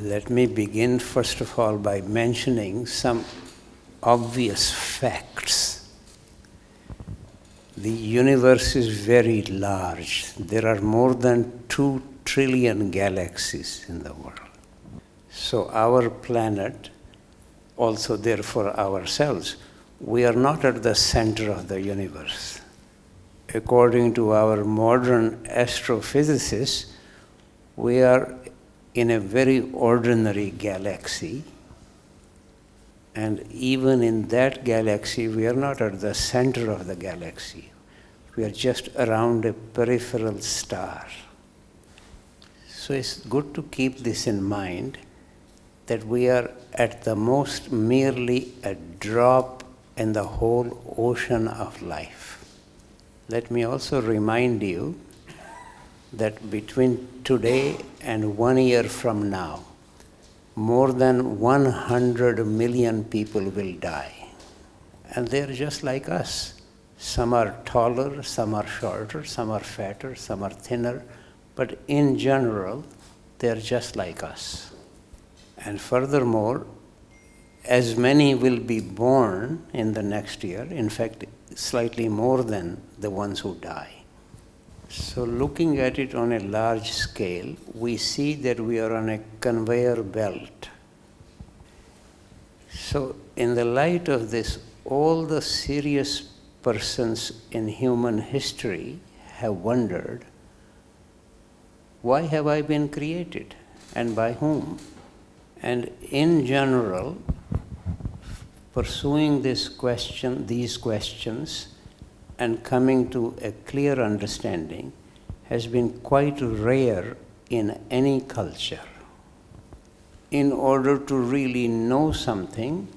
Let me begin first of all by mentioning some obvious facts. The universe is very large. There are more than 2 trillion galaxies in the world. So our planet, also therefore ourselves, we are not at the center of the universe. According to our modern astrophysicists, we are in a very ordinary galaxy, and even in that galaxy, we are not at the center of the galaxy. We are just around a peripheral star. So it's good to keep this in mind, that we are at the most merely a drop in the whole ocean of life. Let me also remind you that between today and 1 year from now, more than 100 million people will die. And they're just like us. Some are taller, some are shorter, some are fatter, some are thinner, but in general, they're just like us. And furthermore, as many will be born in the next year, in fact, slightly more than the ones who die. So looking at it on a large scale, we see that we are on a conveyor belt. So in the light of this, all the serious persons in human history have wondered, why have I been created and by whom? And in general, pursuing these questions and coming to a clear understanding has been quite rare in any culture. In order to really know something,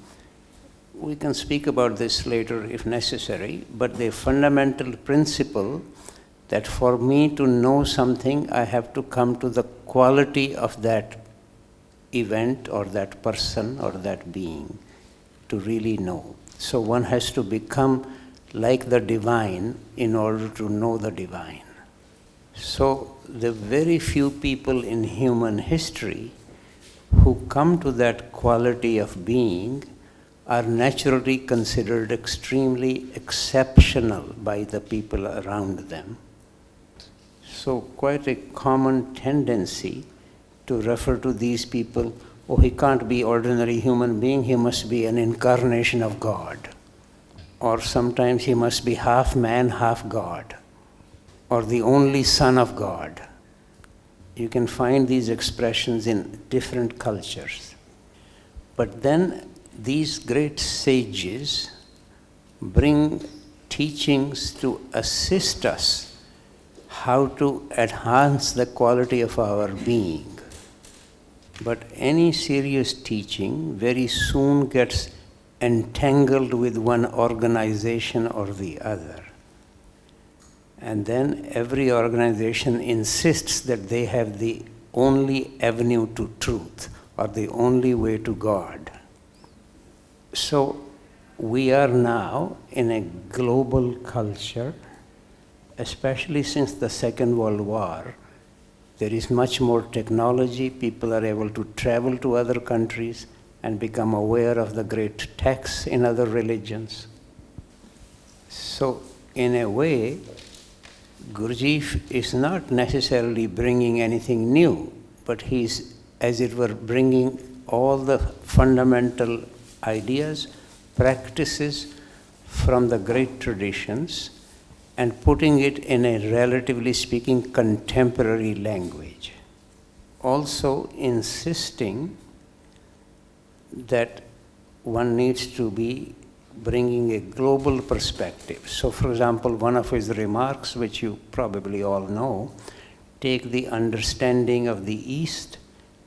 we can speak about this later if necessary, but the fundamental principle that for me to know something, I have to come to the quality of that event or that person or that being to really know. So one has to become like the divine in order to know the divine. So the very few people in human history who come to that quality of being are naturally considered extremely exceptional by the people around them. So quite a common tendency to refer to these people, oh, he can't be ordinary human being, he must be an incarnation of God. Or sometimes he must be half man, half God, or the only son of God. You can find these expressions in different cultures. But then these great sages bring teachings to assist us how to enhance the quality of our being. But any serious teaching very soon gets entangled with one organization or the other. And then every organization insists that they have the only avenue to truth or the only way to God. So we are now in a global culture, especially since the Second World War. There is much more technology. People are able to travel to other countries and become aware of the great texts in other religions. So in a way, Gurdjieff is not necessarily bringing anything new, but he's, as it were, bringing all the fundamental ideas, practices from the great traditions and putting it in a, relatively speaking, contemporary language. Also insisting that one needs to be bringing a global perspective. So, for example, one of his remarks, which you probably all know, take the understanding of the East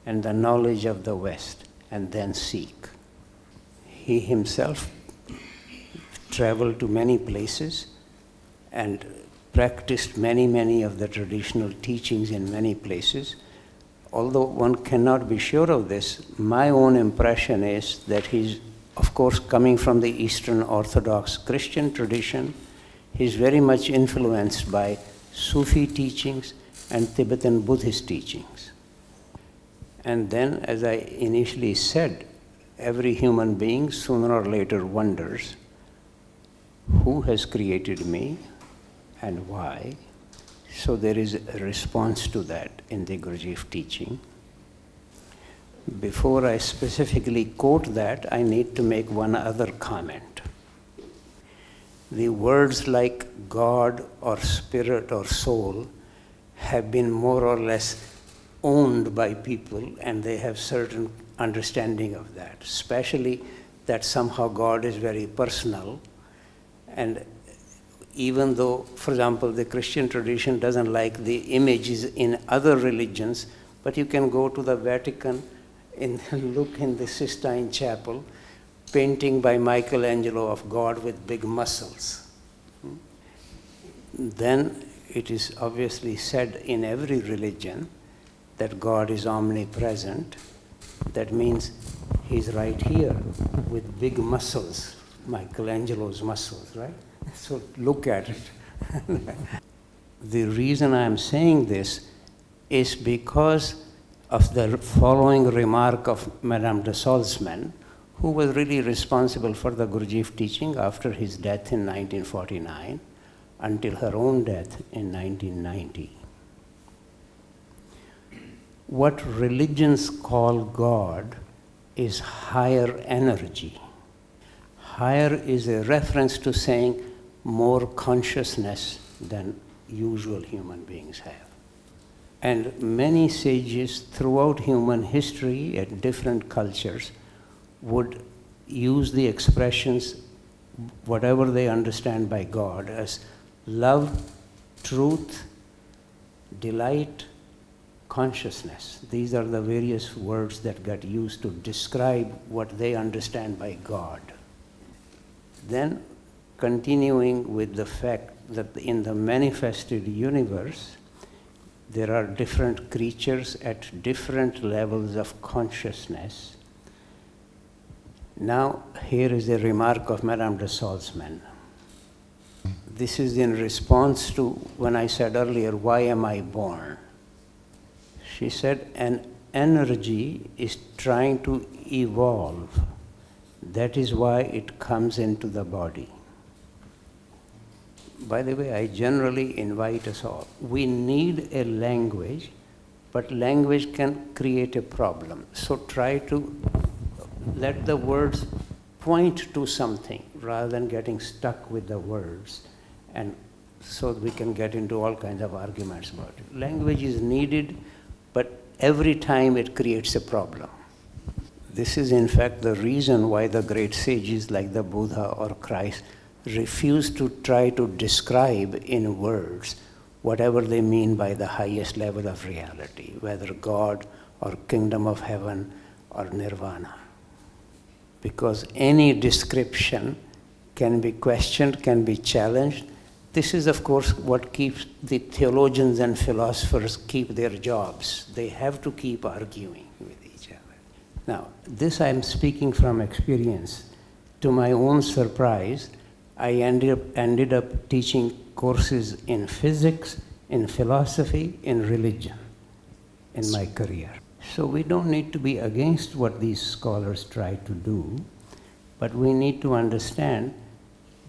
and the knowledge of the West, and then seek. He himself traveled to many places and practiced many of the traditional teachings in many places. Although one cannot be sure of this, my own impression is that he's, of course, coming from the Eastern Orthodox Christian tradition. He's very much influenced by Sufi teachings and Tibetan Buddhist teachings. And then, as I initially said, every human being sooner or later wonders, who has created me and why? So there is a response to that in the Gurdjieff teaching. Before I specifically quote that, I need to make one other comment. The words like God or spirit or soul have been more or less owned by people, and they have certain understanding of that, especially that somehow God is very personal. And even though, for example, the Christian tradition doesn't like the images in other religions, but you can go to the Vatican and look in the Sistine Chapel, painting by Michelangelo of God with big muscles. Then it is obviously said in every religion that God is omnipresent. That means he's right here with big muscles, Michelangelo's muscles, right? So look at it. The reason I'm saying this is because of the following remark of Madame de Salzmann, who was really responsible for the Gurdjieff teaching after his death in 1949 until her own death in 1990. What religions call God is higher energy. Higher is a reference to saying more consciousness than usual human beings have. And many sages throughout human history at different cultures would use the expressions, whatever they understand by God, as love, truth, delight, consciousness. These are the various words that got used to describe what they understand by God. Then, continuing with the fact that in the manifested universe, there are different creatures at different levels of consciousness. Now, here is a remark of Madame de Salzmann. This is in response to when I said earlier, why am I born? She said, an energy is trying to evolve. That is why it comes into the body. By the way, I generally invite us all. We need a language, but language can create a problem. So try to let the words point to something rather than getting stuck with the words, and so we can get into all kinds of arguments about it. Language is needed, but every time it creates a problem. This is in fact the reason why the great sages like the Buddha or Christ refuse to try to describe in words whatever they mean by the highest level of reality, whether God or kingdom of heaven or nirvana. Because any description can be questioned, can be challenged. This is, of course, what keeps the theologians and philosophers keep their jobs. They have to keep arguing with each other. Now, this I'm speaking from experience. To my own surprise, I ended up teaching courses in physics, in philosophy, in religion in my career. So we don't need to be against what these scholars try to do, but we need to understand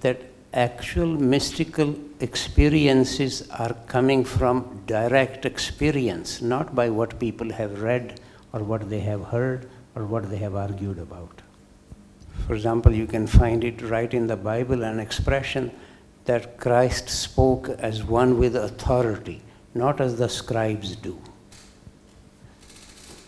that actual mystical experiences are coming from direct experience, not by what people have read or what they have heard or what they have argued about. For example, you can find it right in the Bible, an expression that Christ spoke as one with authority, not as the scribes do.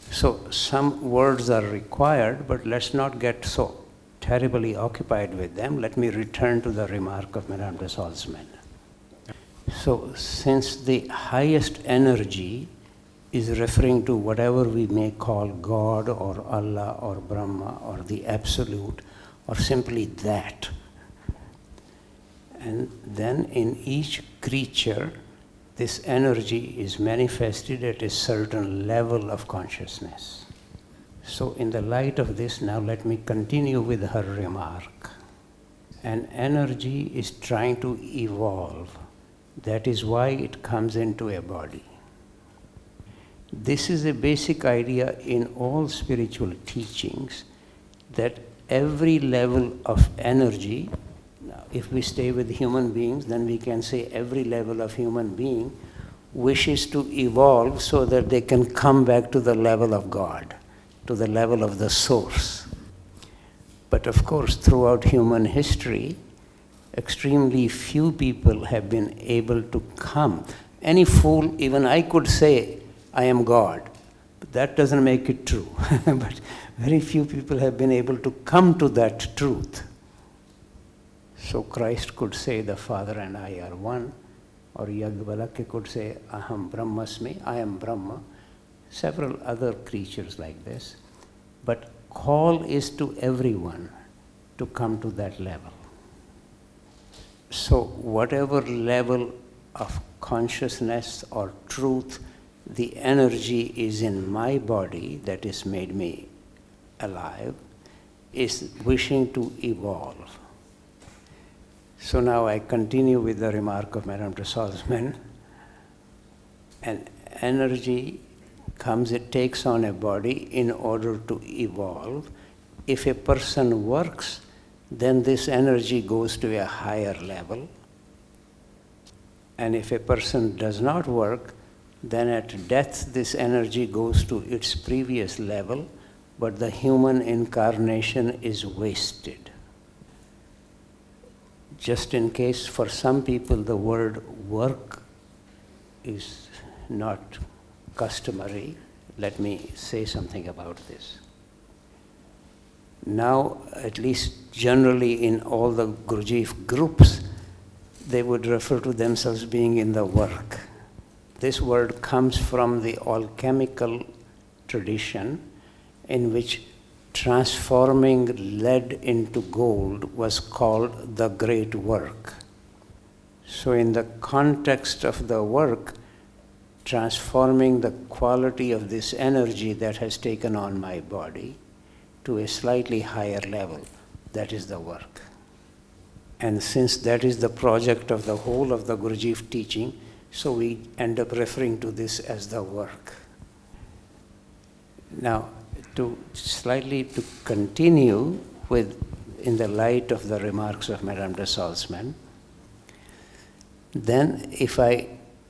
So some words are required, but let's not get so terribly occupied with them. Let me return to the remark of Madame de Salzmann. So since the highest energy is referring to whatever we may call God or Allah or Brahma or the Absolute or simply that, and then in each creature, this energy is manifested at a certain level of consciousness. So in the light of this, now let me continue with her remark. An energy is trying to evolve. That is why it comes into a body. This is a basic idea in all spiritual teachings, that every level of energy, now if we stay with human beings, then we can say every level of human being wishes to evolve so that they can come back to the level of God, to the level of the source. But of course, throughout human history, extremely few people have been able to come. Any fool, even I could say, I am God. But that doesn't make it true. But very few people have been able to come to that truth. So Christ could say, the Father and I are one. Or Yajnavalkya could say, Aham Brahmasmi, I am Brahma. Several other creatures like this. But call is to everyone to come to that level. So whatever level of consciousness or truth the energy is in my body that has made me alive, is wishing to evolve. So now I continue with the remark of Madame de Salzman. An energy comes, it takes on a body in order to evolve. If a person works, then this energy goes to a higher level. And if a person does not work, then at death this energy goes to its previous level, but the human incarnation is wasted. Just in case for some people the word work is not customary, let me say something about this. Now, at least generally in all the Gurdjieff groups, they would refer to themselves being in the work. This word comes from the alchemical tradition in which transforming lead into gold was called the great work. So in the context of the work, transforming the quality of this energy that has taken on my body to a slightly higher level, that is the work. And since that is the project of the whole of the Gurdjieff teaching, so we end up referring to this as the work. Now, to continue with, in the light of the remarks of Madame de Salzman, then if I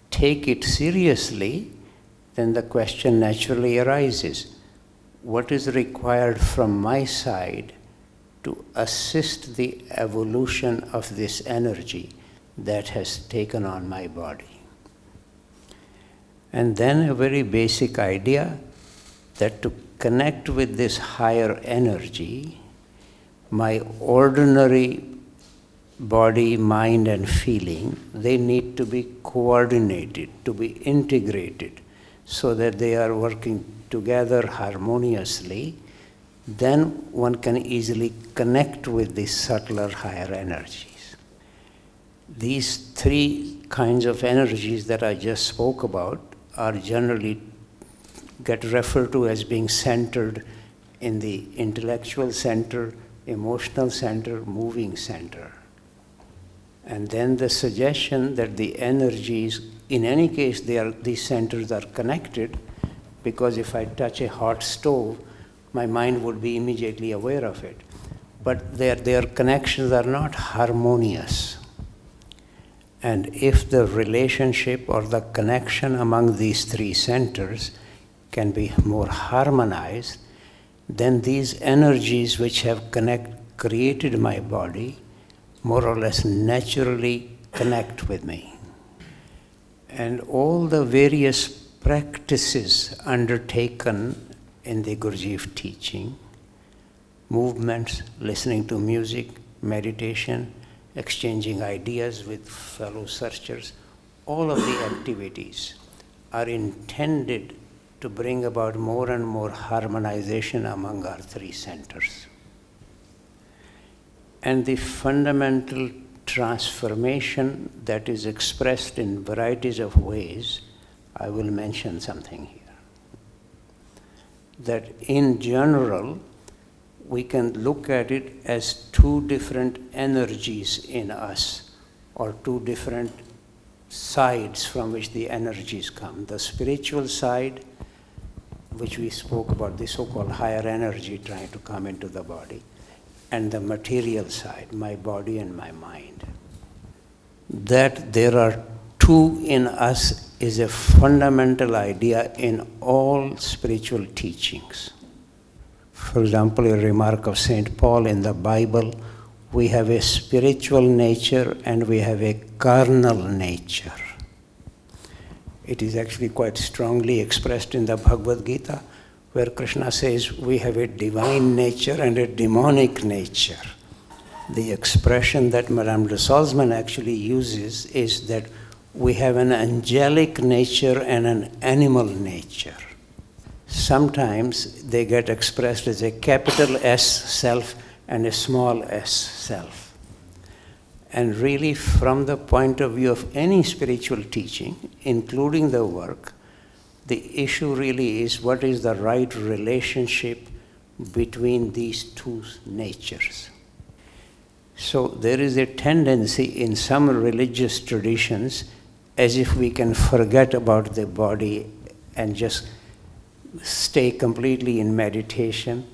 take it seriously, then the question naturally arises, what is required from my side to assist the evolution of this energy that has taken on my body? And then a very basic idea that to connect with this higher energy, my ordinary body, mind, and feeling, they need to be coordinated, to be integrated, so that they are working together harmoniously. Then one can easily connect with these subtler, higher energies. These three kinds of energies that I just spoke about are generally get referred to as being centered in the intellectual center, emotional center, moving center. And then the suggestion that the energies, in any case, these centers are connected, because if I touch a hot stove, my mind would be immediately aware of it. But their connections are not harmonious. And if the relationship or the connection among these three centers can be more harmonized, then these energies which have created my body more or less naturally connect with me. And all the various practices undertaken in the Gurdjieff teaching, movements, listening to music, meditation, exchanging ideas with fellow searchers, all of the activities are intended to bring about more and more harmonization among our three centers. And the fundamental transformation that is expressed in varieties of ways, I will mention something here. That in general, we can look at it as two different energies in us, or two different sides from which the energies come. The spiritual side which we spoke about, the so-called higher energy trying to come into the body, and the material side, my body and my mind. That there are two in us is a fundamental idea in all spiritual teachings. For example, a remark of St. Paul in the Bible, we have a spiritual nature and we have a carnal nature. It is actually quite strongly expressed in the Bhagavad Gita, where Krishna says we have a divine nature and a demonic nature. The expression that Madame de Salzman actually uses is that we have an angelic nature and an animal nature. Sometimes they get expressed as a capital S self and a small s self. And really, from the point of view of any spiritual teaching, including the work, the issue really is what is the right relationship between these two natures. So there is a tendency in some religious traditions as if we can forget about the body and just stay completely in meditation,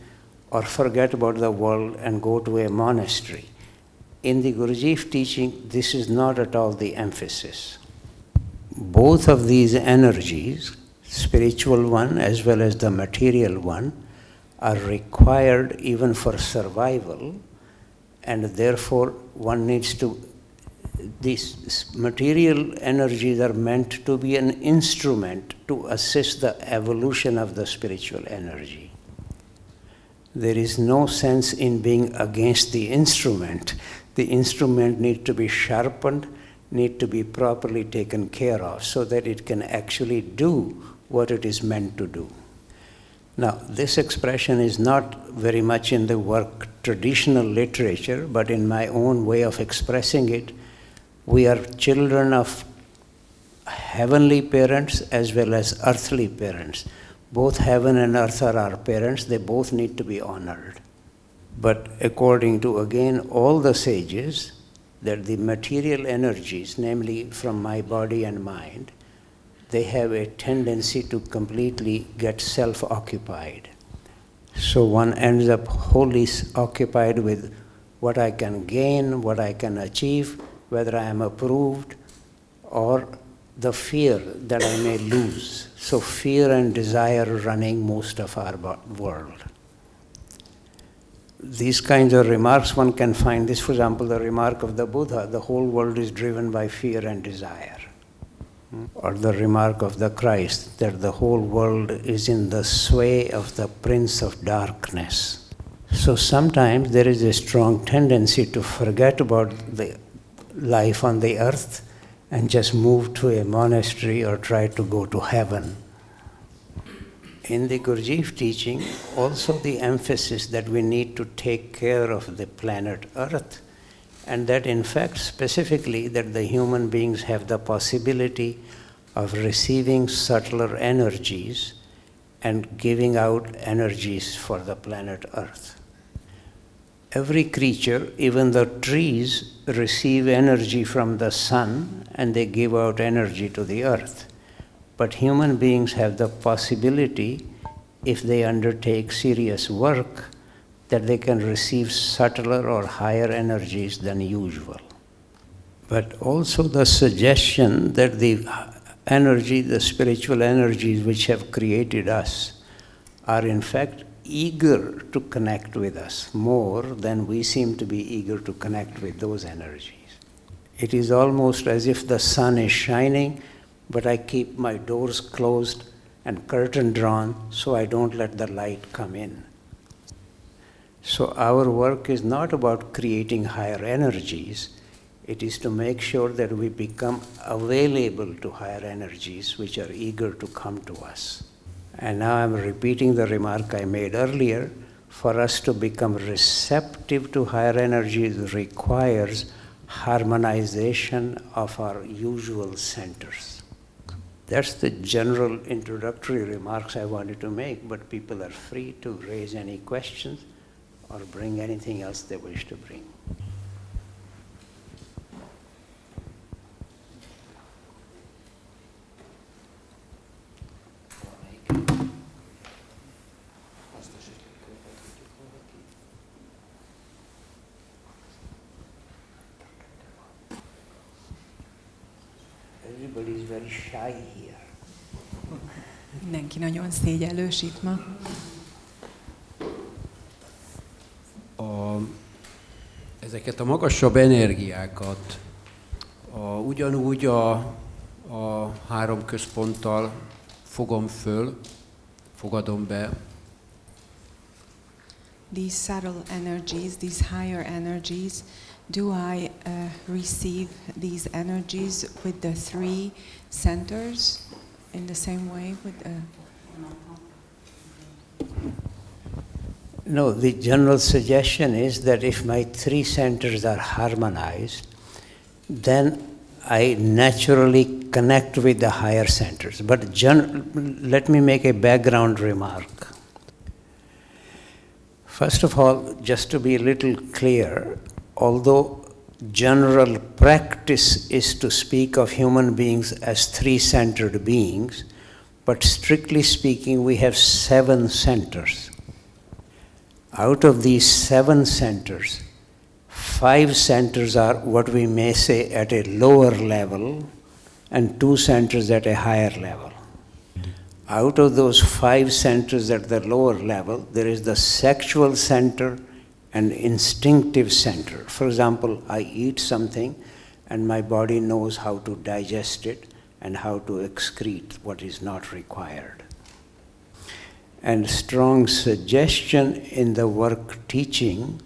or forget about the world and go to a monastery. In the Gurdjieff teaching, this is not at all the emphasis. Both of these energies, spiritual one as well as the material one, are required even for survival, and therefore one needs to, these material energies are meant to be an instrument to assist the evolution of the spiritual energy. There is no sense in being against the instrument. The instrument needs to be sharpened, needs to be properly taken care of so that it can actually do what it is meant to do. Now, this expression is not very much in the work traditional literature, but in my own way of expressing it, we are children of heavenly parents as well as earthly parents. Both heaven and earth are our parents, they both need to be honored. But according to, again, all the sages, that the material energies, namely from my body and mind, they have a tendency to completely get self-occupied. So one ends up wholly occupied with what I can gain, what I can achieve, whether I am approved, or the fear that I may lose. So fear and desire running most of our world. These kinds of remarks, one can find this, for example, the remark of the Buddha, the whole world is driven by fear and desire. Or the remark of the Christ, that the whole world is in the sway of the Prince of Darkness. So sometimes there is a strong tendency to forget about the life on the earth and just move to a monastery or try to go to heaven. In the Gurdjieff teaching, also the emphasis that we need to take care of the planet Earth, and that in fact specifically that the human beings have the possibility of receiving subtler energies and giving out energies for the planet Earth. Every creature, even the trees, receive energy from the sun and they give out energy to the earth. But human beings have the possibility, if they undertake serious work, that they can receive subtler or higher energies than usual. But also the suggestion that the energy, the spiritual energies which have created us, are in fact eager to connect with us more than we seem to be eager to connect with those energies. It is almost as if the sun is shining, but I keep my doors closed and curtain drawn so I don't let the light come in. So our work is not about creating higher energies, it is to make sure that we become available to higher energies which are eager to come to us. And now I'm repeating the remark I made earlier. For us to become receptive to higher energies requires harmonization of our usual centers. That's the general introductory remarks I wanted to make, but people are free to raise any questions or bring anything else they wish to bring. very shy here. Mindenki nagyon szégyellős itt ma. Ezeket a magasabb energiákat ugyanúgy a három központtal fogadom be. These subtle energies, these higher energies, do I receive these energies with the three centers in the same way? No, the general suggestion is that if my three centers are harmonized, then I naturally connect with the higher centers. But let me make a background remark. First of all, just to be a little clear, although general practice is to speak of human beings as three-centered beings, but strictly speaking, we have 7 centers. Out of these 7 centers, 5 centers are what we may say at a lower level, and 2 centers at a higher level. Out of those 5 centers at the lower level, there is the sexual center and instinctive center. For example, I eat something and my body knows how to digest it and how to excrete what is not required. And strong suggestion in the work teaching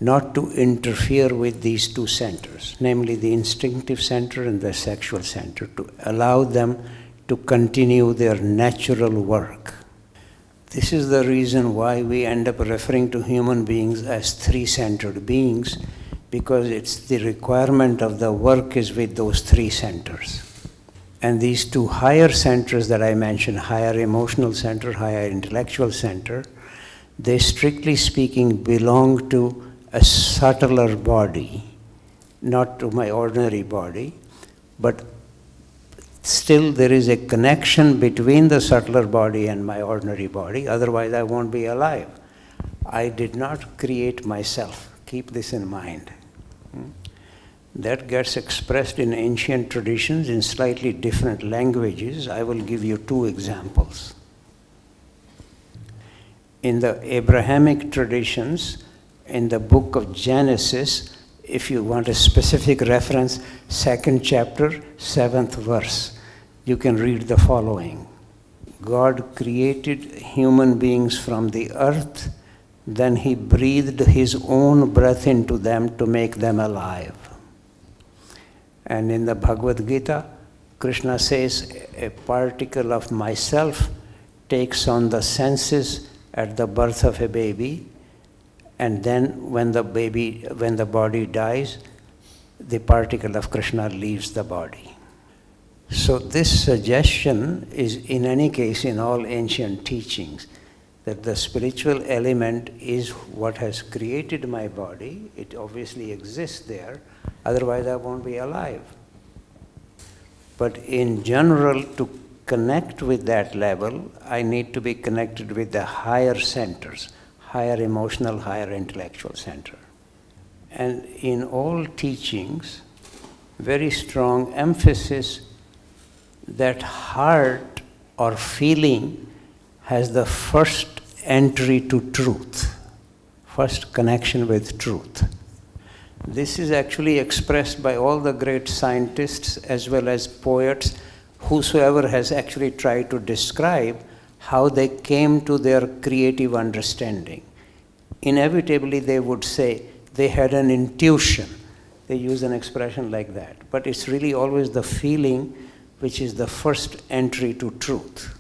not to interfere with these 2 centers, namely the instinctive center and the sexual center, to allow them to continue their natural work. This is the reason why we end up referring to human beings as three-centered beings, because it's the requirement of the work is with those 3 centers. And these 2 higher centers that I mentioned, higher emotional center, higher intellectual center, they strictly speaking belong to a subtler body, not to my ordinary body, but still there is a connection between the subtler body and my ordinary body, otherwise I won't be alive. I did not create myself. Keep this in mind. That gets expressed in ancient traditions in slightly different languages. I will give you 2 examples. In the Abrahamic traditions, in the book of Genesis, if you want a specific reference, 2nd chapter, 7th verse, you can read the following. God created human beings from the earth, then he breathed his own breath into them to make them alive. And in the Bhagavad Gita, Krishna says, a particle of myself takes on the senses at the birth of a baby, and then when the body dies, the particle of Krishna leaves the body. So this suggestion is in any case in all ancient teachings, that the spiritual element is what has created my body. It obviously exists there, otherwise I won't be alive. But in general, to connect with that level, I need to be connected with the higher centers, higher emotional, higher intellectual center. And in all teachings, very strong emphasis that heart or feeling has the first entry to truth, first connection with truth. This is actually expressed by all the great scientists as well as poets, whosoever has actually tried to describe how they came to their creative understanding. Inevitably, they would say they had an intuition. They use an expression like that. But it's really always the feeling which is the first entry to truth.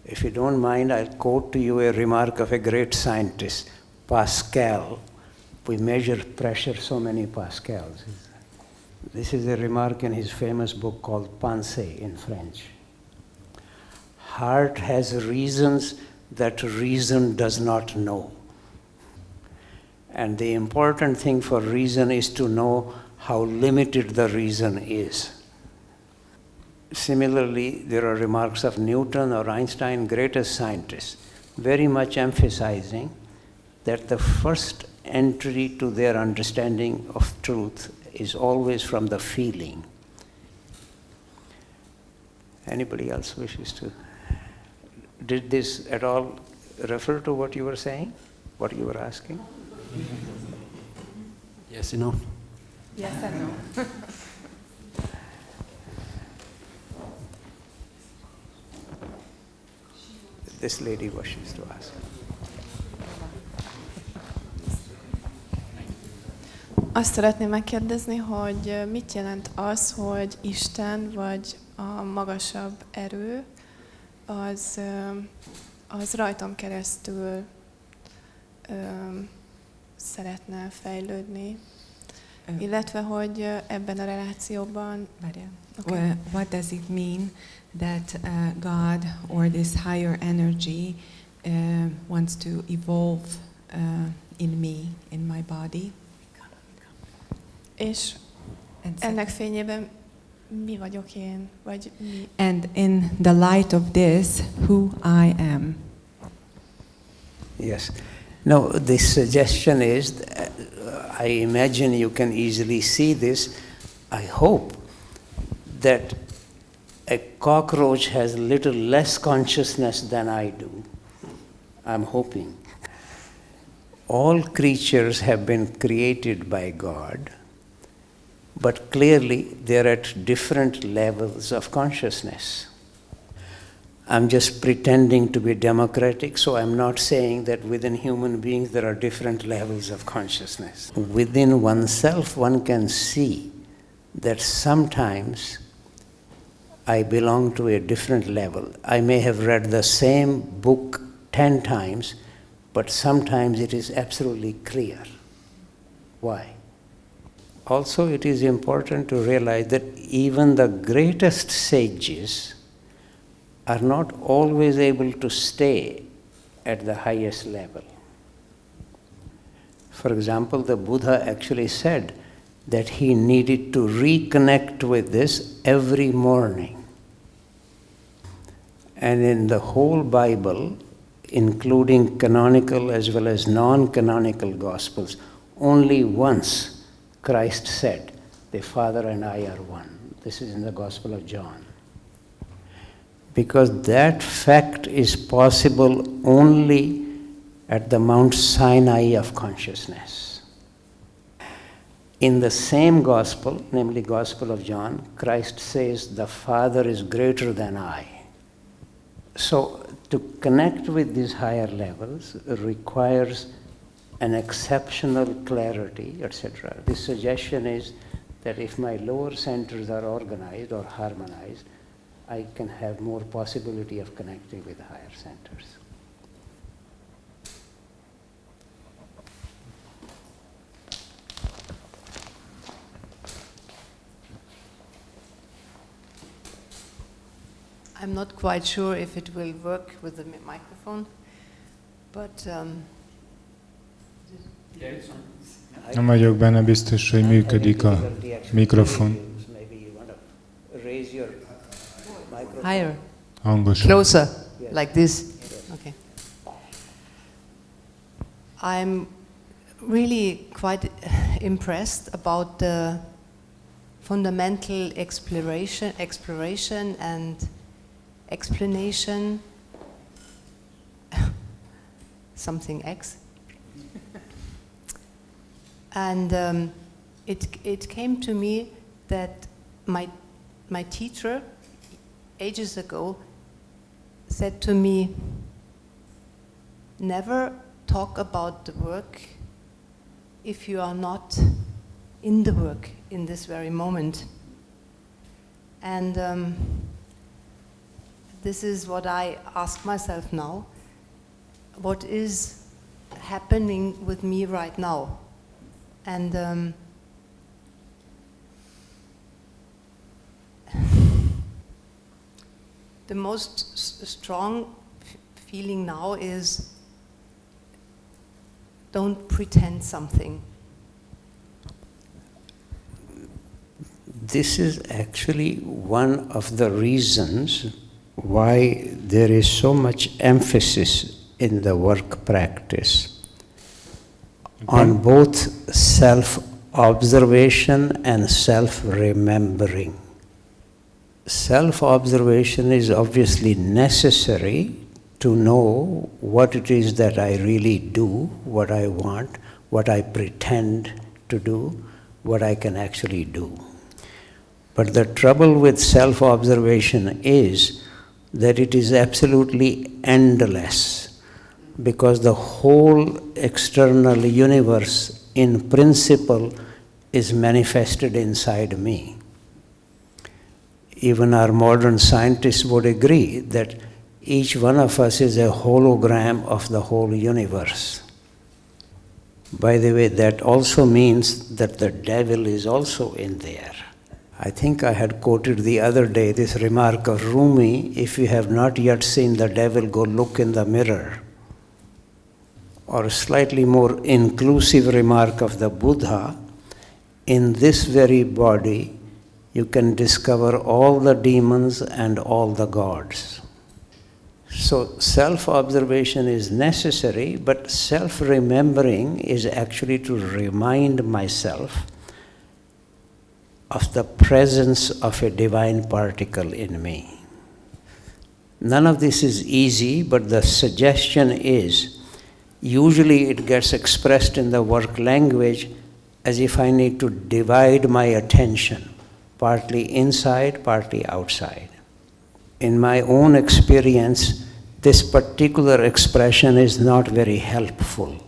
If you don't mind, I'll quote to you a remark of a great scientist, Pascal. We measure pressure so many pascals. This is a remark in his famous book called Pensée in French. Heart has reasons that reason does not know. And the important thing for reason is to know how limited the reason is. Similarly, there are remarks of Newton or Einstein, greatest scientists, very much emphasizing that the first entry to their understanding of truth is always from the feeling. Anybody else wishes to? Did this at all refer to what you were saying? What you were asking? Yes, no. Yes and no. This lady wishes to ask. Azt szeretném megkérdezni, hogy mit jelent az, hogy Isten vagy a magasabb erő az rajtam keresztül szeretne fejlődni, illetve hogy ebben a relációban... Okay. What does it mean that God or this higher energy wants to evolve in me, in my body? És ennek fényében mi vagyok én, vagy mi? And in the light of this, who I am. Yes. No, the suggestion is, I imagine you can easily see this, I hope that a cockroach has little less consciousness than I do. I'm hoping. All creatures have been created by God, but clearly they're at different levels of consciousness. I'm just pretending to be democratic, so I'm not saying that within human beings there are different levels of consciousness. Within oneself, one can see that sometimes I belong to a different level. I may have read the same book 10 times, but sometimes it is absolutely clear. Why? Also, it is important to realize that even the greatest sages are not always able to stay at the highest level. For example, the Buddha actually said that he needed to reconnect with this every morning. And in the whole Bible, including canonical as well as non-canonical Gospels, only once Christ said, "The Father and I are one." This is in the Gospel of John. Because that fact is possible only at the Mount Sinai of consciousness. In the same Gospel, namely Gospel of John, Christ says, "The Father is greater than I." So to connect with these higher levels requires an exceptional clarity, etc. The suggestion is that if my lower centers are organized or harmonized, I can have more possibility of connecting with higher centers. I'm not quite sure if it will work with the microphone, but Nem vagyok benne biztos, hogy működik a mikrofon. higher, Hangosan. closer, like this. Okay. I'm really quite impressed about the fundamental exploration and explanation, something X. And it came to me that my teacher ages ago said to me, never talk about the work if you are not in the work in this very moment. And this is what I ask myself now. What is happening with me right now? And the most strong feeling now is don't pretend something. This is actually one of the reasons why there is so much emphasis in the work practice on both self-observation and self-remembering. self-observation is obviously necessary to know what it is that I really do, what I want, what I pretend to do, what I can actually do. But the trouble with self-observation is that it is absolutely endless, because the whole external universe in principle is manifested inside me. Even our modern scientists would agree that each one of us is a hologram of the whole universe. By the way, that also means that the devil is also in there. I think I had quoted the other day this remark of Rumi, if you have not yet seen the devil, go look in the mirror. Or a slightly more inclusive remark of the Buddha, in this very body you can discover all the demons and all the gods. So self-observation is necessary, but self-remembering is actually to remind myself of the presence of a divine particle in me. None of this is easy, but the suggestion is, usually it gets expressed in the work language as if I need to divide my attention, partly inside, partly outside. In my own experience, this particular expression is not very helpful,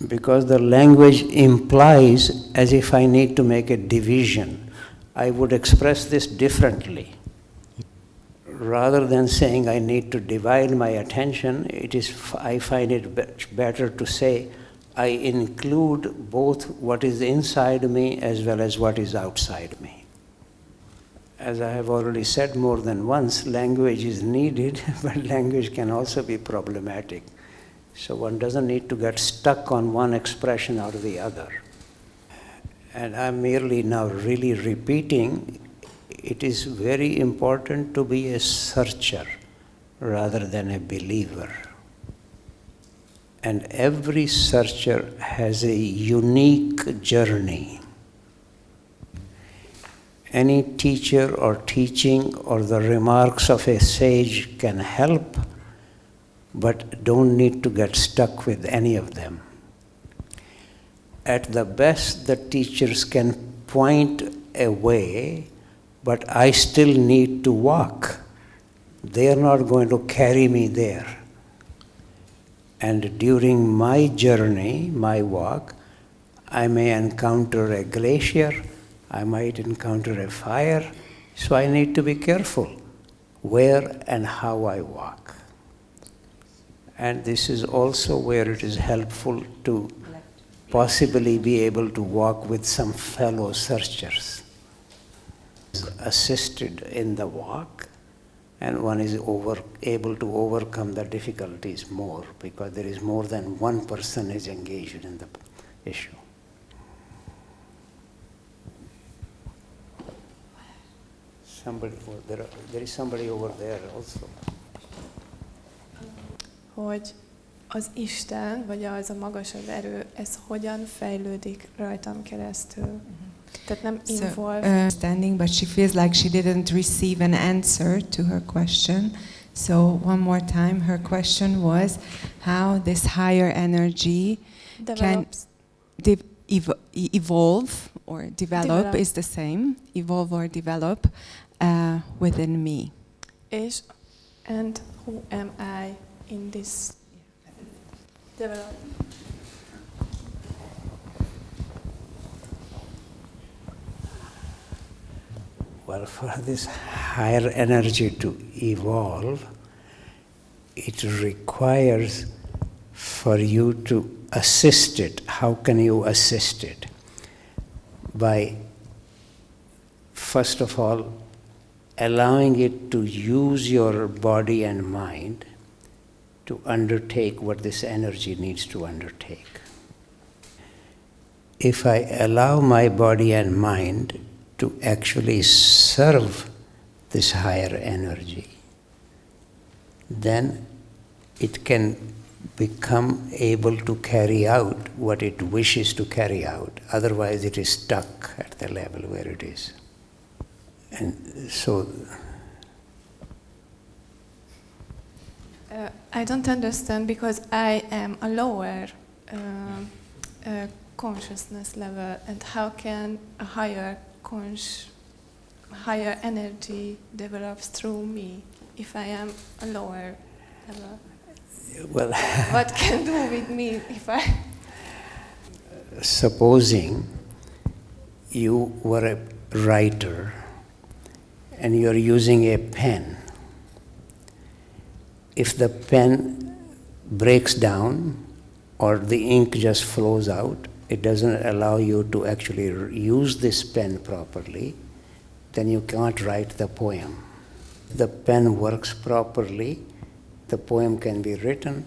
because the language implies as if I need to make a division. I would express this differently. Rather than saying I need to divide my attention, I find it better to say I include both what is inside me as well as what is outside me. As I have already said more than once, language is needed, but language can also be problematic. So one doesn't need to get stuck on one expression or the other. And I'm merely now really repeating, it is very important to be a searcher rather than a believer. And every searcher has a unique journey. Any teacher or teaching or the remarks of a sage can help, but don't need to get stuck with any of them. At the best, the teachers can point a way, but I still need to walk. They are not going to carry me there. And during my journey, my walk, I may encounter a glacier, I might encounter a fire, so I need to be careful where and how I walk. And this is also where it is helpful to possibly be able to walk with some fellow searchers. Assisted in the walk, and one is able to overcome the difficulties more, because there is more than one person is engaged in the issue. There is somebody over there also. Hogy az Isten, vagy az a magasabb erő, ez hogyan fejlődik rajtam keresztül. Tehát nem involve. Standing, but she feels like she didn't receive an answer to her question. So one more time, her question was how this higher energy Develops. can evolve or develop is the same, evolve or develop within me. And who am I in this develop? Well, for this higher energy to evolve, it requires for you to assist it. How can you assist it? By, first of all, allowing it to use your body and mind to undertake what this energy needs to undertake. If I allow my body and mind to actually serve this higher energy, then it can become able to carry out what it wishes to carry out. Otherwise, it is stuck at the level where it is. And so I don't understand because I am a lower consciousness level, and how can a higher energy develops through me if I am a lower level? well, What can do with me if I... supposing you were a writer and you're using a pen. If the pen breaks down or the ink just flows out, it doesn't allow you to actually use this pen properly, then you can't write the poem. The pen works properly, the poem can be written,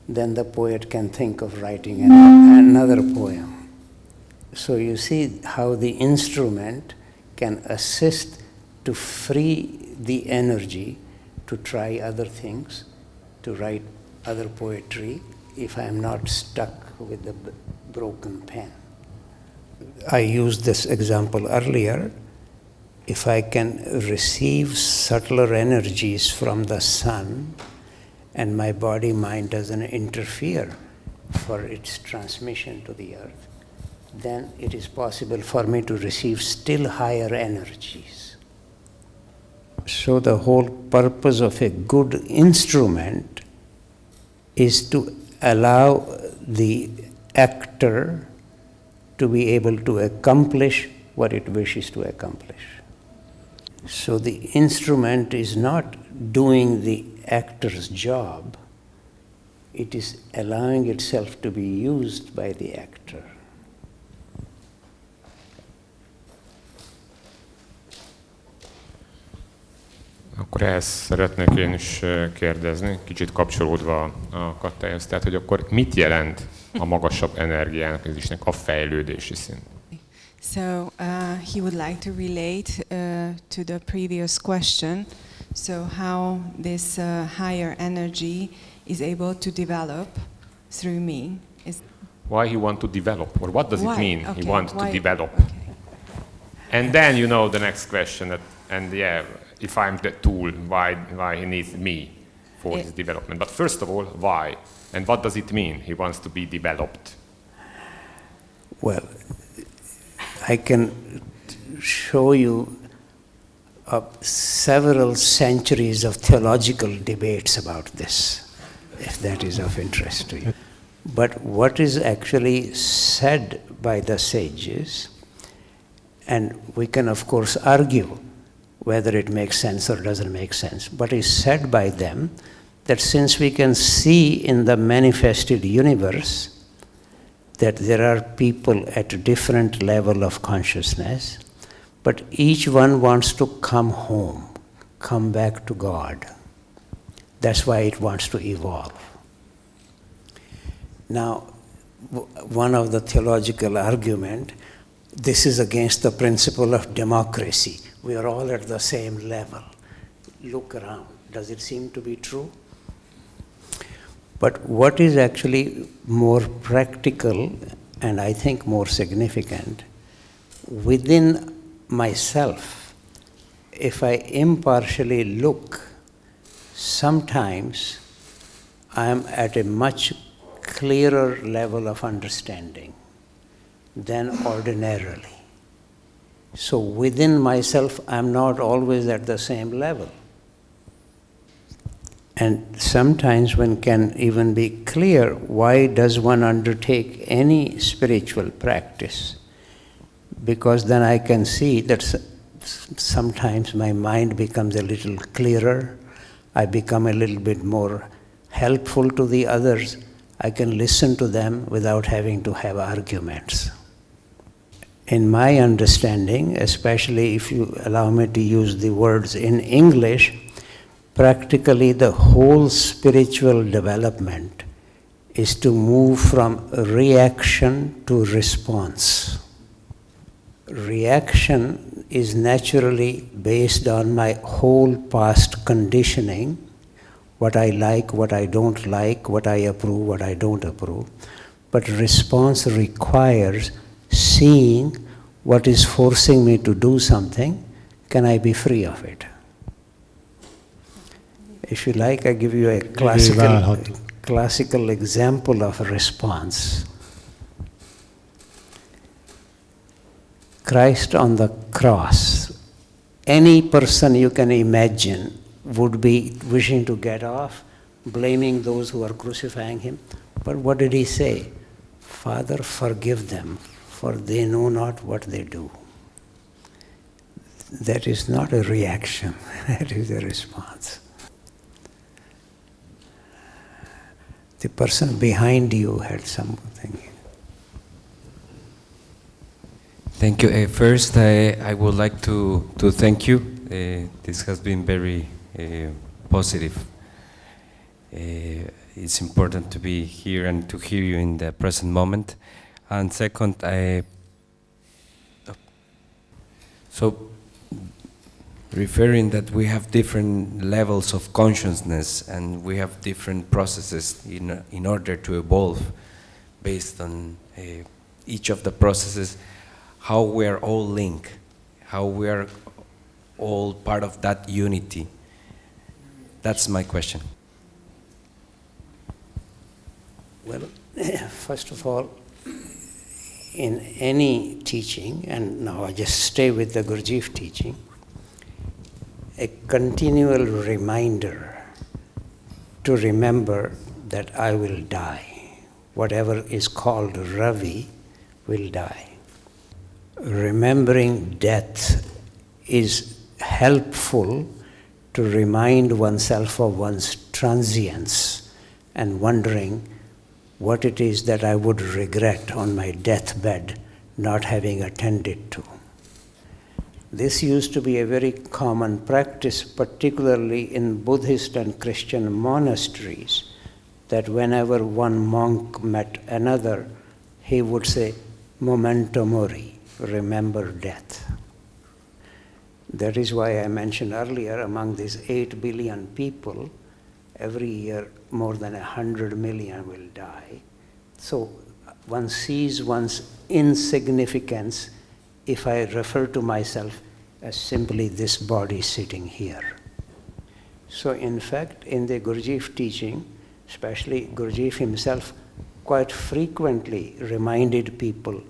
then the poet can think of writing another poem. So you see how the instrument can assist to free the energy to try other things, to write other poetry, if I am not stuck with the broken pen. I used this example earlier. If I can receive subtler energies from the sun, and my body-mind doesn't interfere for its transmission to the earth, then it is possible for me to receive still higher energies. So the whole purpose of a good instrument is to allow the actor to be able to accomplish what it wishes to accomplish. So the instrument is not doing the actor's job, it is allowing itself to be used by the actor. Akkor ehhez szeretnék én is kérdezni, kicsit kapcsolódva a Kattályhoz. Tehát, hogy akkor mit jelent a magasabb energiának, érzésnek a fejlődési szint? So he would like to relate to the previous question. So how this higher energy is able to develop through me. Why he want to develop, or what does it mean? Okay. He wants to develop. Okay. And then you know the next question that, and yeah, if I'm the tool, why he needs me for this development. But first of all, why? And what does it mean? He wants to be developed. Well, I can show you several centuries of theological debates about this, if that is of interest to you. But what is actually said by the sages, and we can of course argue whether it makes sense or doesn't make sense, but is said by them that since we can see in the manifested universe that there are people at a different level of consciousness, but each one wants to come home, come back to God. That's why it wants to evolve. Now, one of the theological argument, this is against the principle of democracy. We are all at the same level. Look around. Does it seem to be true? But what is actually more practical, and I think more significant, within myself, if I impartially look, sometimes I am at a much clearer level of understanding than ordinarily. So within myself, I am not always at the same level. And sometimes one can even be clear, why does one undertake any spiritual practice? Because then I can see that sometimes my mind becomes a little clearer, I become a little bit more helpful to the others, I can listen to them without having to have arguments. In my understanding, especially if you allow me to use the words in English, practically the whole spiritual development is to move from reaction to response. Reaction is naturally based on my whole past conditioning, what I like, what I don't like, what I approve, what I don't approve. But response requires seeing what is forcing me to do something, can I be free of it? If you like, I give you a classical example of a response. Christ on the cross. Any person you can imagine would be wishing to get off, blaming those who are crucifying him. But what did he say? Father, forgive them, for they know not what they do. That is not a reaction, that is a response. The person behind you had something. Thank you. First, I would like to thank you. This has been very positive. It's important to be here and to hear you in the present moment. And second, referring that we have different levels of consciousness and we have different processes in order to evolve based on each of the processes, how we're all linked, how we're all part of that unity. That's my question. Well, first of all, in any teaching, and now I just stay with the Gurdjieff teaching, a continual reminder to remember that I will die. Whatever is called Ravi will die. Remembering death is helpful to remind oneself of one's transience and wondering what it is that I would regret on my deathbed not having attended to. This used to be a very common practice, particularly in Buddhist and Christian monasteries, that whenever one monk met another, he would say, memento mori, remember death. That is why I mentioned earlier, among these 8 billion people, every year more than 100 million will die. So one sees one's insignificance if I refer to myself as simply this body sitting here. So in fact, in the Gurdjieff teaching, especially Gurdjieff himself quite frequently reminded people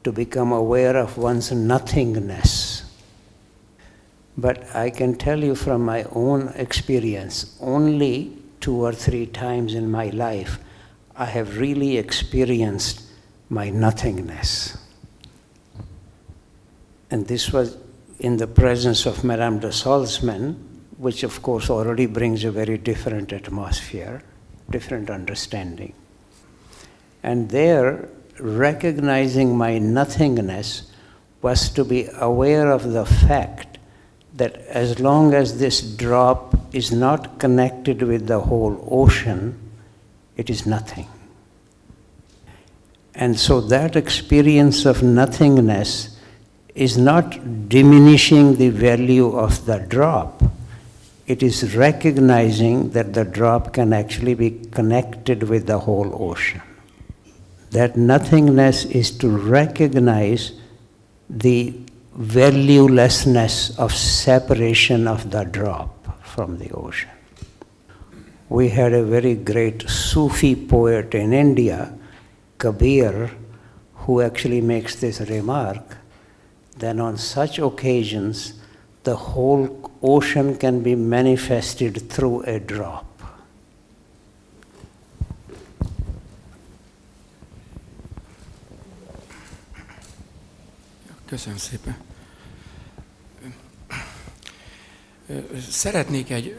to become aware of one's nothingness. But I can tell you from my own experience, only 2 or 3 times in my life I have really experienced my nothingness. And this was in the presence of Madame de Salzmann, which of course already brings a very different atmosphere, different understanding. And there, recognizing my nothingness was to be aware of the fact that as long as this drop is not connected with the whole ocean, it is nothing. And so that experience of nothingness is not diminishing the value of the drop. It is recognizing that the drop can actually be connected with the whole ocean. That nothingness is to recognize the valuelessness of separation of the drop from the ocean. We had a very great Sufi poet in India, Kabir, who actually makes this remark, that on such occasions, the whole ocean can be manifested through a drop. Köszönöm szépen. Szeretnék egy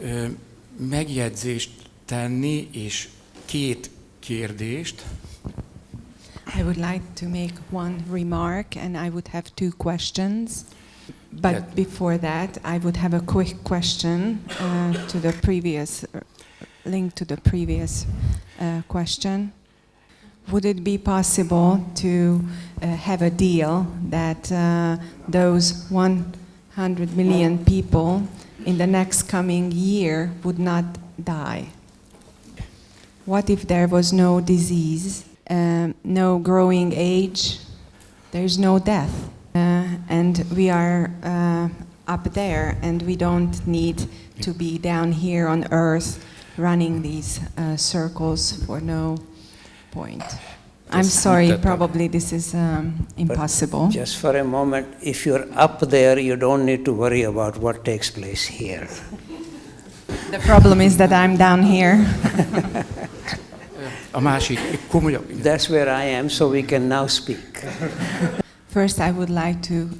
megjegyzést tenni, és 2 kérdést. I would like to make one remark and I would have 2 questions. But before that, I would have a quick question to the previous, link to the previous question. Would it be possible to have a deal that those 100 million people in the next coming year would not die? What if there was no disease, no growing age, there's no death? And we are up there, and we don't need to be down here on earth running these circles for no point. I'm sorry, probably this is impossible. But just for a moment, if you're up there, you don't need to worry about what takes place here. The problem is that I'm down here. A másik komolyabb. That's where I am, so we can now speak. First, I would like to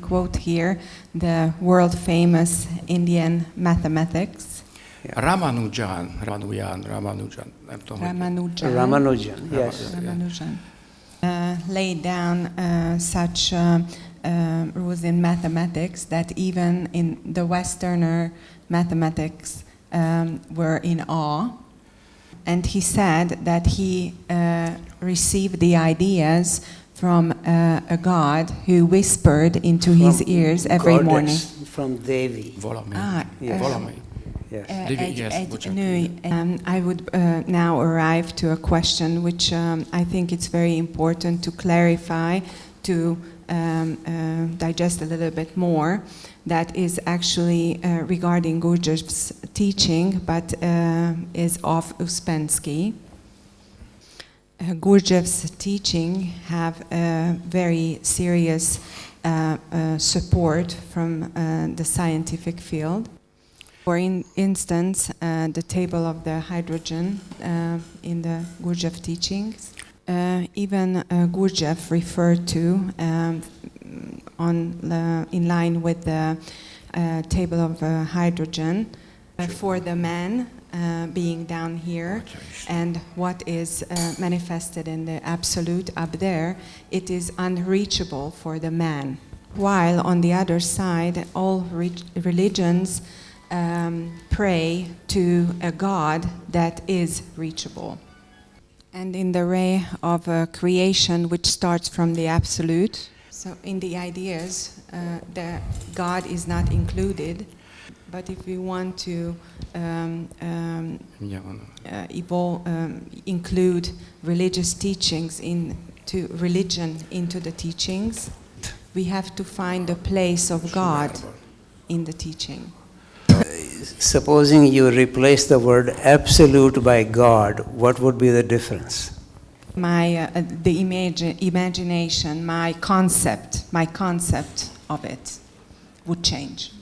quote here the world-famous Indian mathematics. Ramanujan, nem tudom. Ramanujan, yes. Ramanujan laid down such rules in mathematics that even in the Westerner mathematics were in awe. And he said that he received the ideas from a god who whispered into his ears every morning. From Devi. Valami. I would now arrive to a question which I think it's very important to clarify, to digest a little bit more. That is actually regarding Gurdjieff's teaching, but is of Uspensky. Gurdjieff's teaching have a very serious support from the scientific field. For instance, the table of the hydrogen in the Gurdjieff teachings. Even Gurdjieff referred to in line with the table of hydrogen for the man being down here, and what is manifested in the absolute up there, it is unreachable for the man. While on the other side, all religions pray to a God that is reachable. And in the ray of creation, which starts from the absolute, so in the ideas, the God is not included. But if we want to include religious teachings into religion into the teachings, we have to find a place of God in the teaching. Supposing you replace the word absolute by God, what would be the difference? The imagination, my concept of it would change.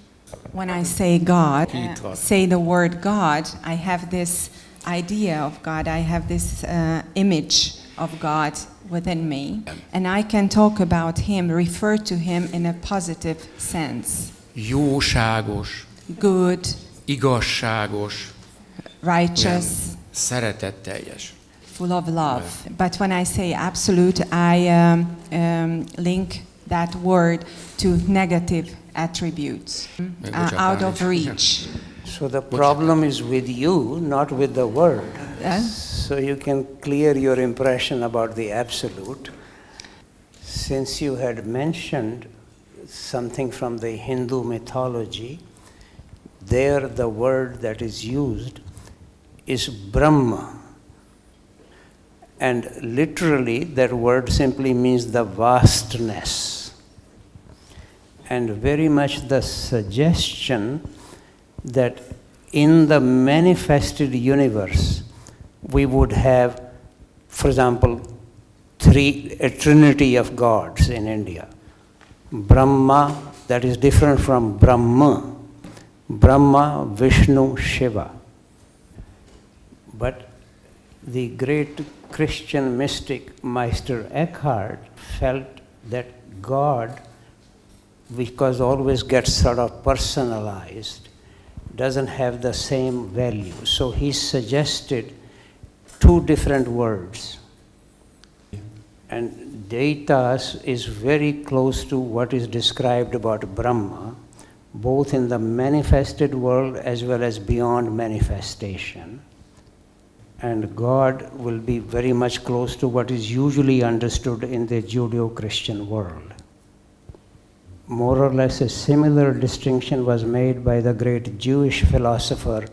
When I say God, say the word God, I have this idea of God, I have this image of God within me, and I can talk about Him, refer to Him in a positive sense. Jóságos, good, igazságos, righteous, szeretetteljes. Full of love. But when I say absolute, I link that word to negative attributes, out of reach. So the problem is with you, not with the word. So you can clear your impression about the absolute. Since you had mentioned something from the Hindu mythology, there the word that is used is Brahma. And literally that word simply means the vastness. And very much the suggestion that in the manifested universe we would have, for example, a trinity of gods in India. Brahma, that is different from Brahma. Brahma, Vishnu, Shiva. But the great Christian mystic Meister Eckhart felt that God, because always gets sort of personalized, doesn't have the same value. So he suggested two different words. And Deitas is very close to what is described about Brahma, both in the manifested world as well as beyond manifestation. And God will be very much close to what is usually understood in the Judeo-Christian world. More or less a similar distinction was made by the great Jewish philosopher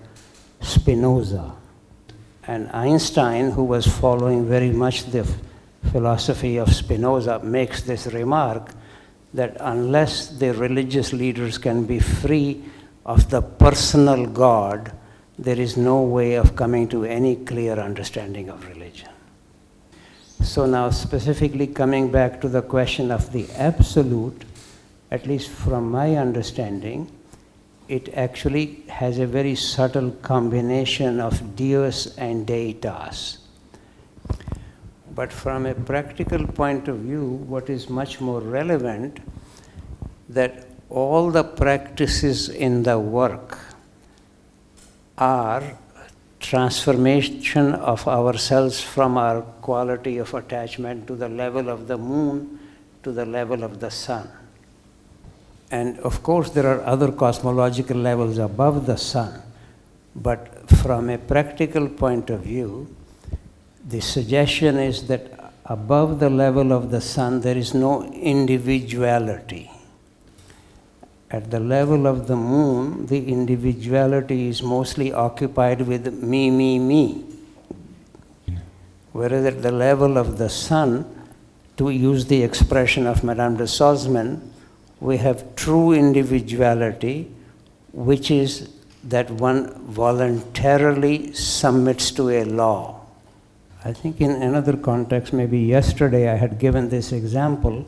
Spinoza. And Einstein, who was following very much the philosophy of Spinoza, makes this remark that unless the religious leaders can be free of the personal God, there is no way of coming to any clear understanding of religion. So now specifically coming back to the question of the absolute, at least from my understanding, it actually has a very subtle combination of Deus and Deitas. But from a practical point of view, what is much more relevant, that all the practices in the work are transformation of ourselves from our quality of attachment to the level of the moon, to the level of the sun. And of course there are other cosmological levels above the sun, but from a practical point of view, the suggestion is that above the level of the sun there is no individuality. At the level of the moon, the individuality is mostly occupied with me, me, me. Whereas at the level of the sun, to use the expression of Madame de Salzmann, we have true individuality, which is that one voluntarily submits to a law. I think in another context, maybe yesterday I had given this example.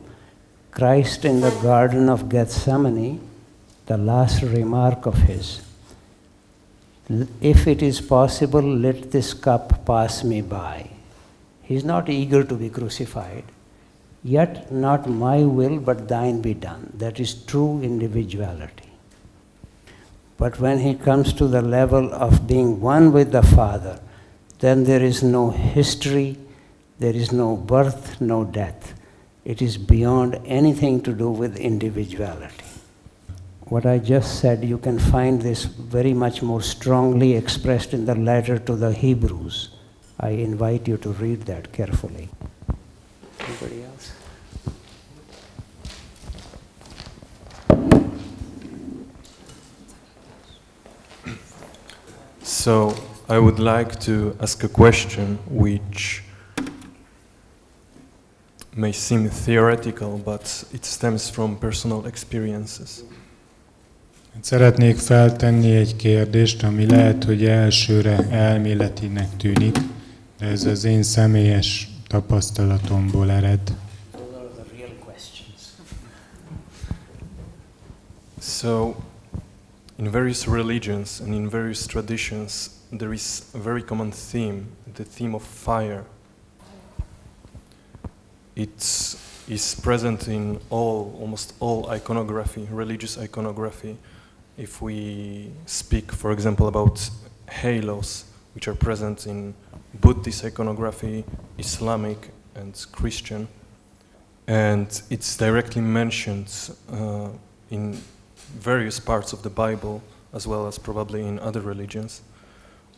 Christ in the Garden of Gethsemane, the last remark of his, if it is possible, let this cup pass me by. He's not eager to be crucified. Yet not my will, but thine be done. That is true individuality. But when he comes to the level of being one with the Father, then there is no history, there is no birth, no death. It is beyond anything to do with individuality. What I just said, you can find this very much more strongly expressed in the letter to the Hebrews. I invite you to read that carefully. Anybody else? So I would like to ask a question which may seem theoretical, but it stems from personal experiences. Szeretnék feltenni egy kérdést, ami lehet, hogy elsőre elméletinek tűnik, de ez az én személyes tapasztalatomból ered. So, in various religions and in various traditions, there is a very common theme, the theme of fire. It is present in almost all iconography, religious iconography. If we speak, for example, about halos, which are present in Buddhist iconography, Islamic and Christian, and it's directly mentioned in various parts of the Bible, as well as probably in other religions.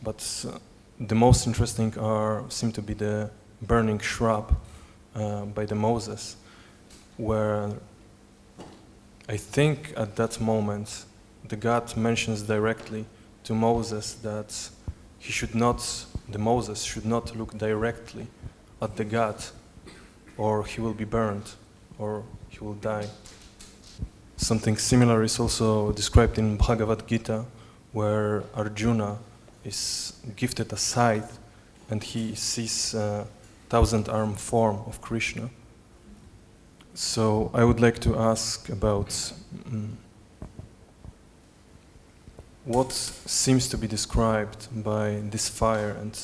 But the most interesting seem to be the burning shrub by the Moses, where I think at that moment the God mentions directly to Moses that Moses should not look directly at the God, or he will be burned, or he will die. Something similar is also described in Bhagavad Gita, where Arjuna is gifted a scythe and he sees a thousand-armed form of Krishna. So I would like to ask about what seems to be described by this fire and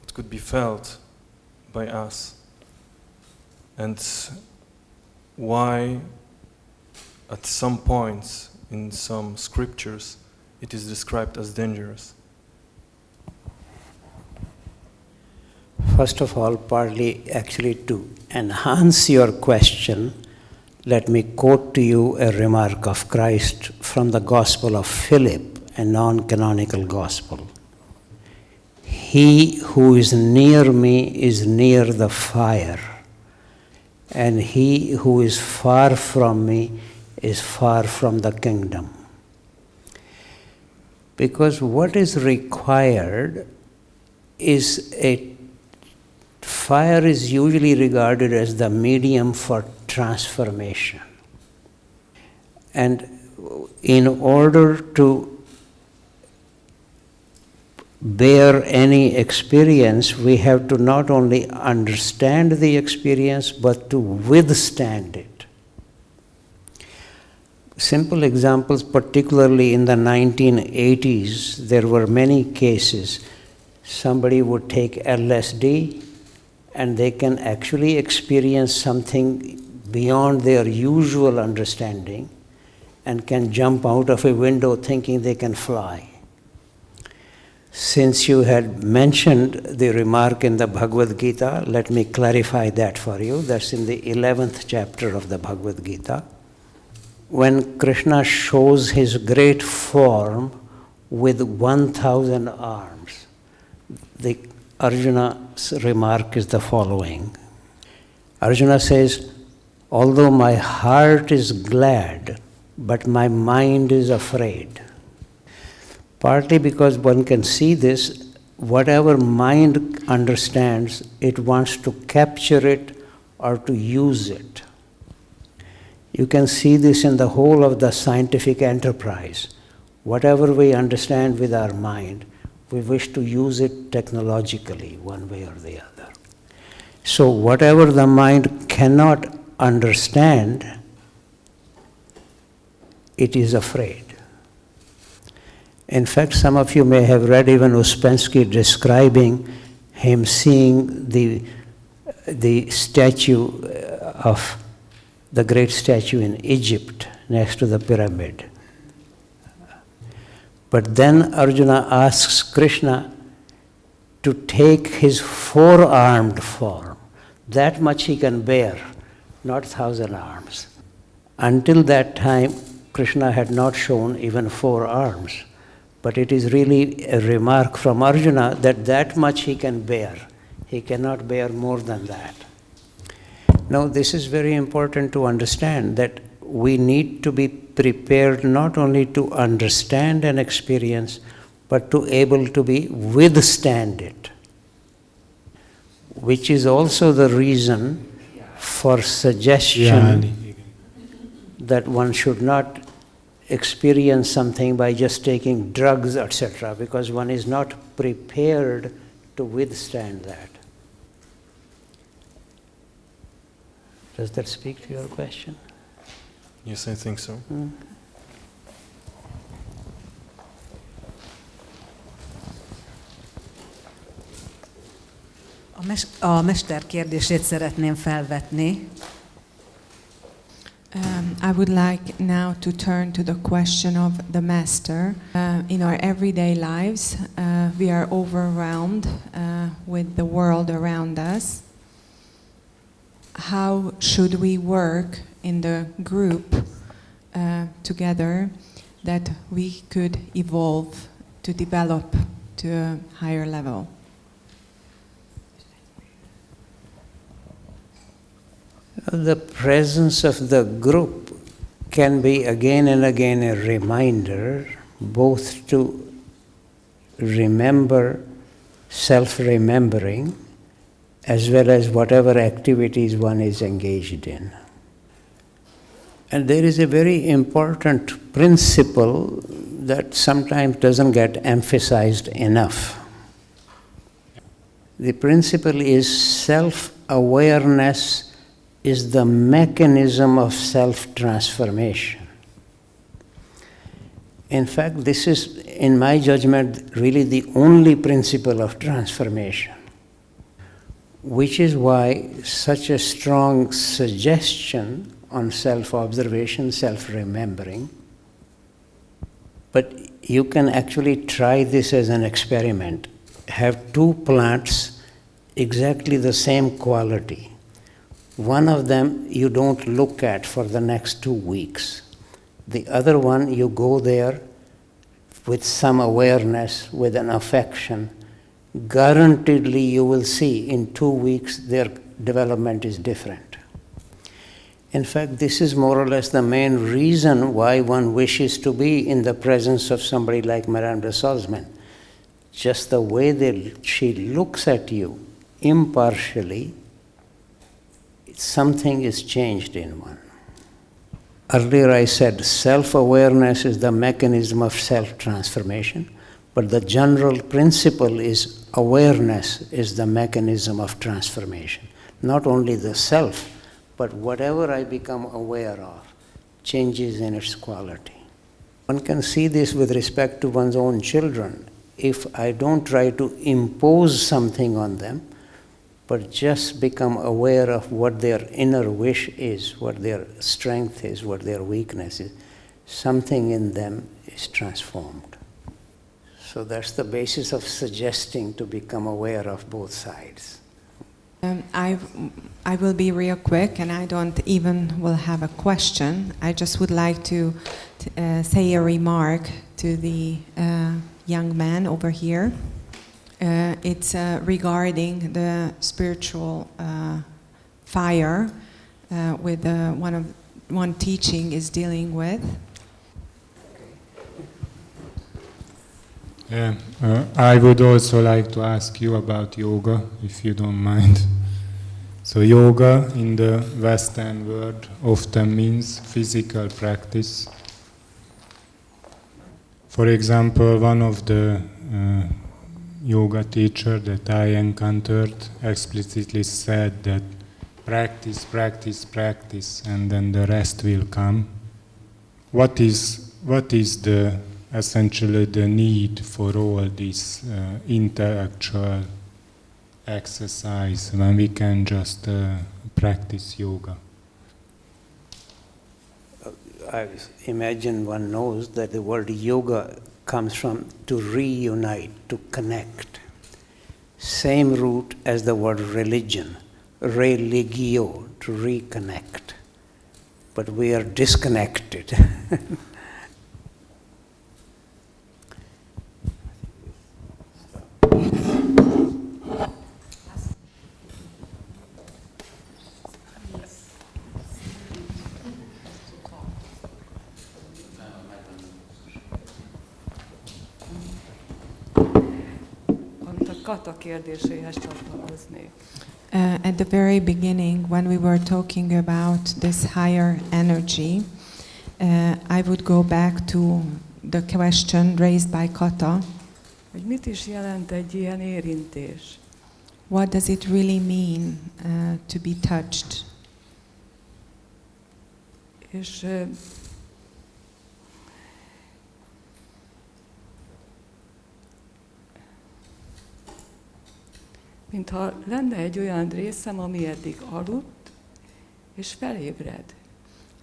what could be felt by us, and why at some points in some scriptures it is described as dangerous. First of all, partly actually to enhance your question, let me quote to you a remark of Christ from the Gospel of Philip, a non-canonical gospel. He who is near me is near the fire, and he who is far from me is far from the kingdom. Because what is required is fire is usually regarded as the medium for transformation. And in order to bear any experience, we have to not only understand the experience, but to withstand it. Simple examples, particularly in the 1980s, there were many cases. Somebody would take LSD and they can actually experience something beyond their usual understanding and can jump out of a window thinking they can fly. Since you had mentioned the remark in the Bhagavad Gita, let me clarify that for you. That's in the 11th chapter of the Bhagavad Gita. When Krishna shows his great form with 1,000 arms, the Arjuna's remark is the following. Arjuna says, although my heart is glad, but my mind is afraid. Partly because one can see this, whatever mind understands, it wants to capture it or to use it. You can see this in the whole of the scientific enterprise. Whatever we understand with our mind, we wish to use it technologically, one way or the other. So whatever the mind cannot understand, it is afraid. In fact, some of you may have read even Uspensky describing him seeing the statue of the great statue in Egypt next to the pyramid. But then Arjuna asks Krishna to take his four-armed form. That much he can bear, not 1,000 arms. Until that time, Krishna had not shown even 4 arms. But it is really a remark from Arjuna that that much he can bear. He cannot bear more than that. Now, this is very important to understand, that we need to be prepared not only to understand an experience, but to able to be withstand it, which is also the reason for suggestion that one should not experience something by just taking drugs, etc., because one is not prepared to withstand that. Does that speak to your question? Yes, I think so. A mester kérdését szeretném felvetni. I would like now to turn to the question of the master. In our everyday lives, we are overwhelmed with the world around us. How should we work in the group together that we could evolve to develop to a higher level? The presence of the group can be again and again a reminder, both to remember self-remembering, as well as whatever activities one is engaged in. And there is a very important principle that sometimes doesn't get emphasized enough. The principle is self-awareness is the mechanism of self-transformation. In fact, this is, in my judgment, really the only principle of transformation, which is why such a strong suggestion on self-observation, self-remembering. But you can actually try this as an experiment. Have 2 plants exactly the same quality. One of them you don't look at for the next 2 weeks. The other one, you go there with some awareness, with an affection. Guaranteedly you will see in 2 weeks their development is different. In fact, this is more or less the main reason why one wishes to be in the presence of somebody like Madame de Salzman. Just the way she looks at you impartially, something is changed in one. Earlier I said self-awareness is the mechanism of self-transformation, but the general principle is awareness is the mechanism of transformation. Not only the self, but whatever I become aware of changes in its quality. One can see this with respect to one's own children. If I don't try to impose something on them, but just become aware of what their inner wish is, what their strength is, what their weakness is, something in them is transformed. So that's the basis of suggesting to become aware of both sides. I will be real quick, and I don't even will have a question. I just would like to say a remark to the young man over here. It's regarding the spiritual fire with one teaching is dealing with. Yeah, I would also like to ask you about yoga, if you don't mind. So yoga in the Western world often means physical practice. For example, one of the yoga teachers that I encountered explicitly said that practice, practice, practice, and then the rest will come. What is essentially the need for all this intellectual exercise when we can just practice yoga? I imagine one knows that the word yoga comes from to reunite, to connect. Same root as the word religion, religio, to reconnect. But we are disconnected. Kata kérdéséhez csatlakoznék. At the very beginning, when we were talking about this higher energy, I would go back to the question raised by Kata. Hogy mit is jelent egy ilyen érintés? What does it really mean to be touched? És mintha lenne egy olyan részem, ami eddig aludt, és felébred.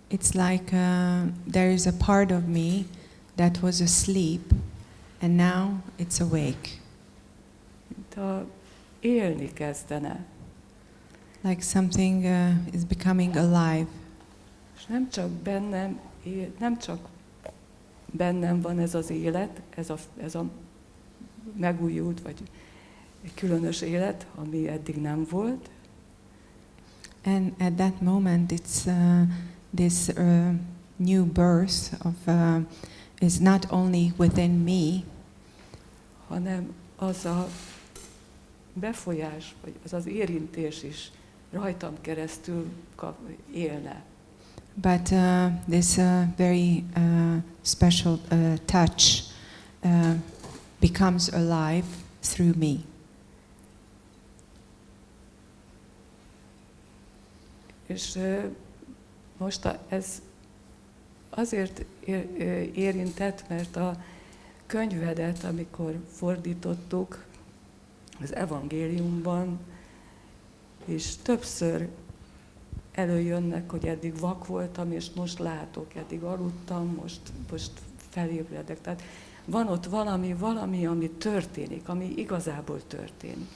It's like there is a part of me that was asleep, and now it's awake. Mintha élni kezdene. Like something is becoming alive. És nem csak bennem van ez az élet, ez a megújult, vagy egy különös élet, ami eddig nem volt. And at that moment, it's this new birth of is not only within me, hanem az a befolyás, vagy az az érintés is rajtam keresztül élne. But this very special touch becomes alive through me. És most ez azért érintett, mert a könyvedet, amikor fordítottuk az evangéliumban, és többször előjönnek, hogy eddig vak voltam, és most látok, eddig aludtam, most felébredek. Tehát van ott valami, ami történik, ami igazából történik.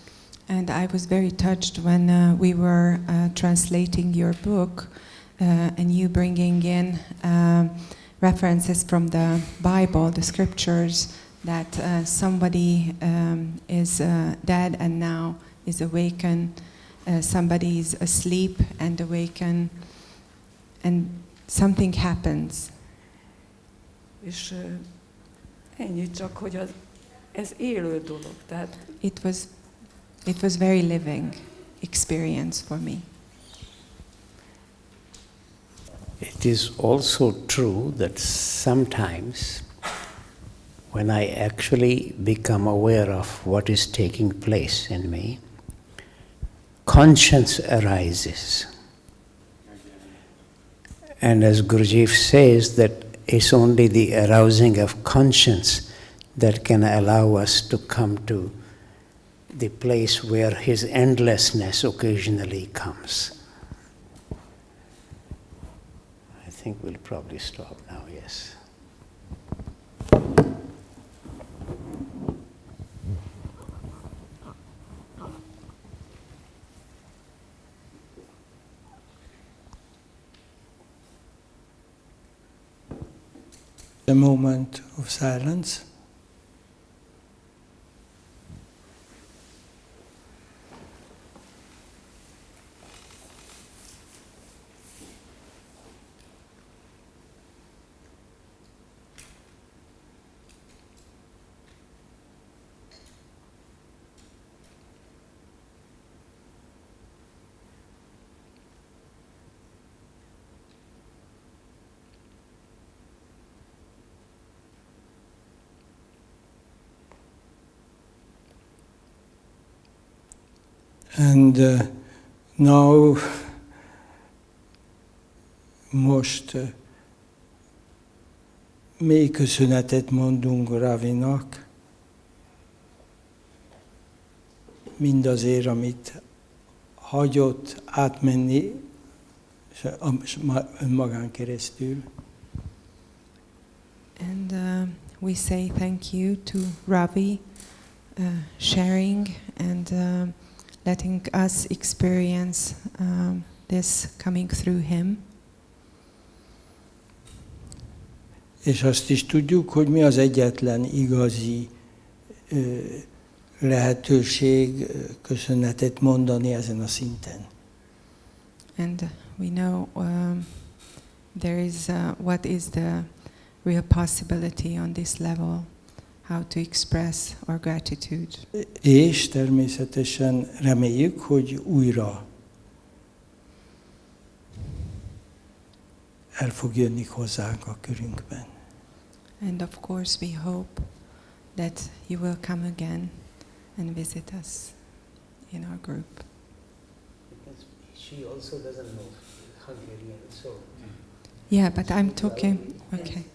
And I was very touched when we were translating your book and you bringing in references from the Bible, the scriptures, that somebody is dead and now is awakened, somebody is asleep and awakened, and something happens. És ennyi csak, hogy ez élő dolog. Tehát It was very living experience for me. It is also true that sometimes when I actually become aware of what is taking place in me, conscience arises. And as Gurdjieff says, that it's only the arousing of conscience that can allow us to come to the place where his endlessness occasionally comes. I think we'll probably stop now, yes. A moment of silence. And now, most mély köszönetet mondunk Ravinak, mindazért, amit hagyott átmenni önmagán keresztül. And we say thank you to Ravi sharing and letting us experience this coming through him. És azt is tudjuk, hogy mi az egyetlen igazi lehetőség köszönetet mondani ezen a szinten. And we know there is what is the real possibility on this level, how to express our gratitude. És természetesen reméljük, hogy újra el fog jönni hozzánk a körünkben. And of course we hope that you will come again and visit us in our group. Because she also doesn't know Hungarian, so... Yeah, but I'm talking... Okay.